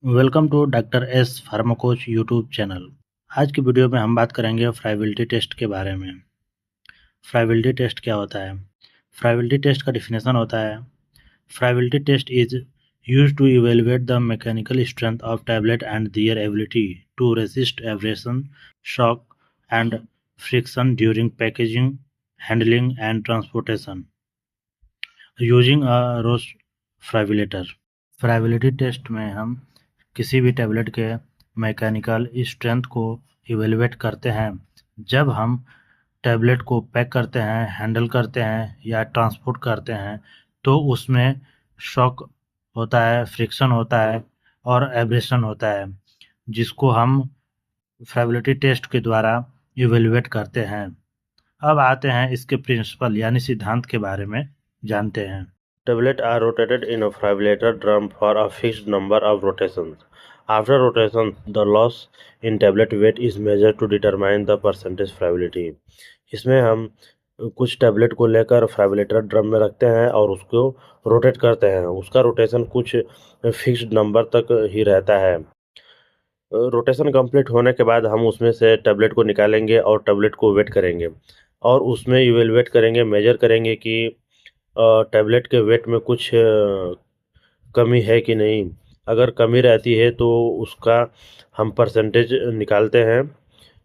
Welcome to doctor S Pharmacoach YouTube channel. आज की video में हम बात करेंगे फ्राइबिलिटी टेस्ट के बारे में। फ्राइबिलिटी टेस्ट क्या होता है? फ्राइबिलिटी टेस्ट का डिफिनेशन होता है, friability test is used to evaluate the mechanical strength of tablet and their ability to resist abrasion, shock and friction during packaging, handling and transportation using a Roche friabilator. Friability test में हम किसी भी tablet के mechanical strength को evaluate करते हैं। जब हम टैबलेट को पैक करते हैं, हैंडल करते हैं या ट्रांसपोर्ट करते हैं तो उसमें शॉक होता है, फ्रिक्शन होता है और एब्रेशन होता है, जिसको हम फ्राइबिलिटी टेस्ट के द्वारा इवेलुएट करते हैं। अब आते हैं इसके प्रिंसिपल यानी सिद्धांत के बारे में जानते हैं। Tablets are rotated in a fibrillator drum for a fixed number of rotations. After rotation, the loss in tablet weight is measured to determine the percentage fiability. इसमें हम कुछ टैबलेट को लेकर फाइब्रिलेटर ड्रम में रखते हैं और उसको रोटेट करते हैं। उसका रोटेशन कुछ फिक्स्ड नंबर तक ही रहता है। रोटेशन कंप्लीट होने के बाद हम उसमें से टैबलेट को निकालेंगे और टैबलेट को वेट करेंगे और उसमें इवेलुएट करेंगे, मेजर करेंगे कि टैबलेट के वेट में कुछ कमी है कि नहीं। अगर कमी रहती है तो उसका हम परसेंटेज निकालते हैं,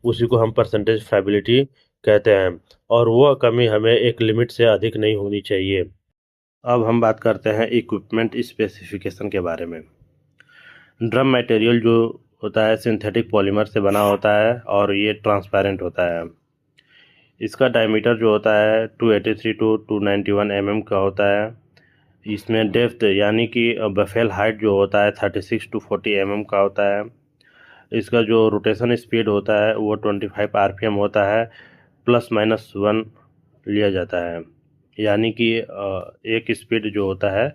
उसी को हम परसेंटेज फाइबिलिटी कहते हैं और वो कमी हमें एक लिमिट से अधिक नहीं होनी चाहिए। अब हम बात करते हैं इक्विपमेंट स्पेसिफिकेशन के बारे में। ड्रम मटेरियल जो होता है सिंथेटिक पॉलीमर से बना होता है और ये ट्रांसपेरेंट होता है। इसका डायमीटर जो होता है 283 टू 291 mm का होता है। इसमें डेप्थ यानी कि बफेल हाइट जो होता है 36 टू 40 mm का होता है। इसका जो रोटेशन स्पीड होता है वो 25 RPM होता है, ±1 लिया जाता है। यानी कि एक स्पीड जो होता है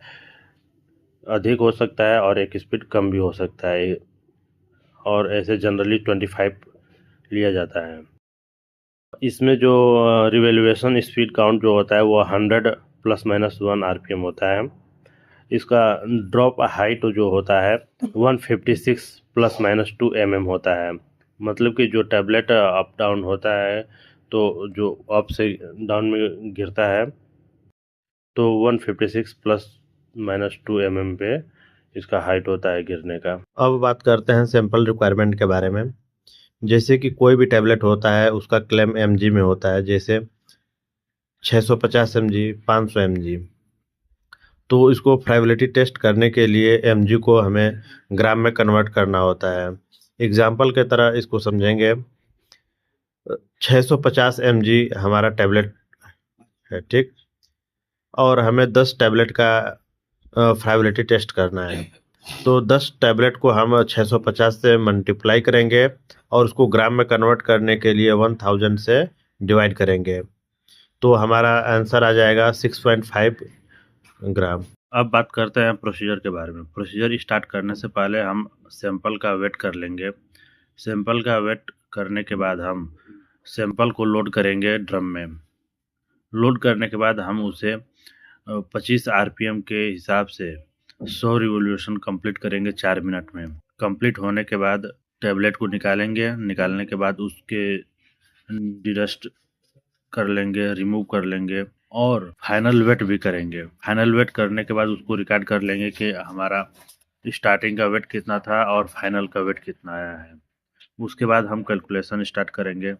अधिक हो सकता है और एक स्पीड कम भी हो सकता है और ऐसे जनरली 25 लिया जाता है। इसमें जो रिवैल्यूएशन स्पीड काउंट जो होता है वो 100 ±1 RPM होता है। इसका ड्रॉप हाइट जो होता है 156 ±2 mm होता है। मतलब कि जो टैबलेट अप डाउन होता है तो जो अप से डाउन में गिरता है तो 156 ±2 mm पे इसका हाइट होता है गिरने का। अब बात करते हैं सैंपल रिक्वायरमेंट के बारे में। जैसे कि कोई भी टैबलेट होता है उसका क्लेम mg में होता है, जैसे 650 mg, 500 mg। तो इसको फ्राइबिलिटी टेस्ट करने के लिए mg को हमें ग्राम में कन्वर्ट करना होता है। एग्जाम्पल के तरह इसको समझेंगे। 650 mg हमारा टैबलेट है, ठीक, और हमें 10 टैबलेट का फ्राइबिलिटी टेस्ट करना है। तो 10 टैबलेट को हम 650 से मल्टीप्लाई करेंगे और उसको ग्राम में कन्वर्ट करने के लिए 1000 से डिवाइड करेंगे, तो हमारा आंसर आ जाएगा 6.5 ग्राम। अब बात करते हैं प्रोसीजर के बारे में। प्रोसीजर स्टार्ट करने से पहले हम सैंपल का वेट कर लेंगे। सैंपल का वेट करने के बाद हम सैंपल को लोड करेंगे ड्रम में। लोड करने के बाद हम उसे 25 RPM के हिसाब से 100 रिवोल्यूशन कंप्लीट करेंगे 4 मिनट में। कंप्लीट होने के बाद टैबलेट को निकालेंगे। निकालने के बाद उसके डिडस्ट कर लेंगे, रिमूव कर लेंगे और फाइनल वेट भी करेंगे। फाइनल वेट करने के बाद उसको रिकॉर्ड कर लेंगे कि हमारा स्टार्टिंग का वेट कितना था और फाइनल का वेट कितना आया है। उसके बाद हम कैलकुलेशन स्टार्ट करेंगे।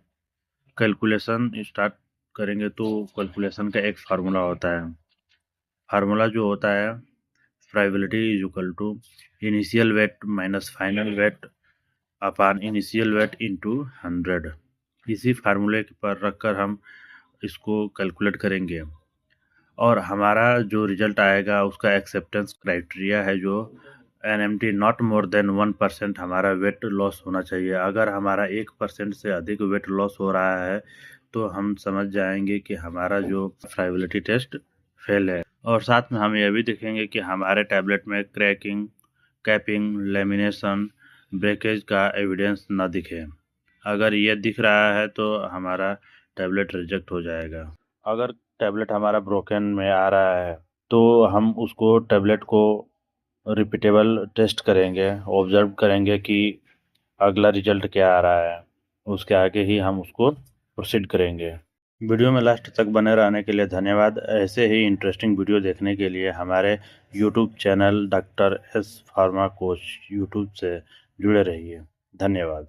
कैलकुलेशन स्टार्ट करेंगे तो कैलकुलेशन का एक फार्मूला होता है। फार्मूला जो होता है friability is equal to initial weight minus final weight upon initial weight into 100। इसी फार्मूले पर रखकर हम इसको कैलकुलेट करेंगे और हमारा जो रिजल्ट आएगा उसका एक्सेप्टेंस क्राइटेरिया है जो NMT नॉट मोर देन 1% हमारा वेट लॉस होना चाहिए। अगर हमारा 1% से अधिक वेट लॉस हो रहा है तो हम समझ जाएंगे कि हमारा जो फ्राइबिलिटी टेस्ट फेल है। और साथ में हम यह भी देखेंगे कि हमारे टैबलेट में क्रैकिंग, कैपिंग, लेमिनेशन, ब्रेकेज का एविडेंस ना दिखे। अगर ये दिख रहा है तो हमारा टैबलेट रिजेक्ट हो जाएगा। अगर टैबलेट हमारा ब्रोकन में आ रहा है तो हम उसको टैबलेट को रिपीटेबल टेस्ट करेंगे, ऑब्जर्व करेंगे कि अगला रिजल्ट क्या आ रहा है, उसके आगे ही हम उसको प्रोसीड करेंगे। वीडियो में लास्ट तक बने रहने के लिए धन्यवाद। ऐसे ही इंटरेस्टिंग वीडियो देखने के लिए हमारे YouTube channel doctor S pharma coach YouTube से जुड़े रहिए। धन्यवाद।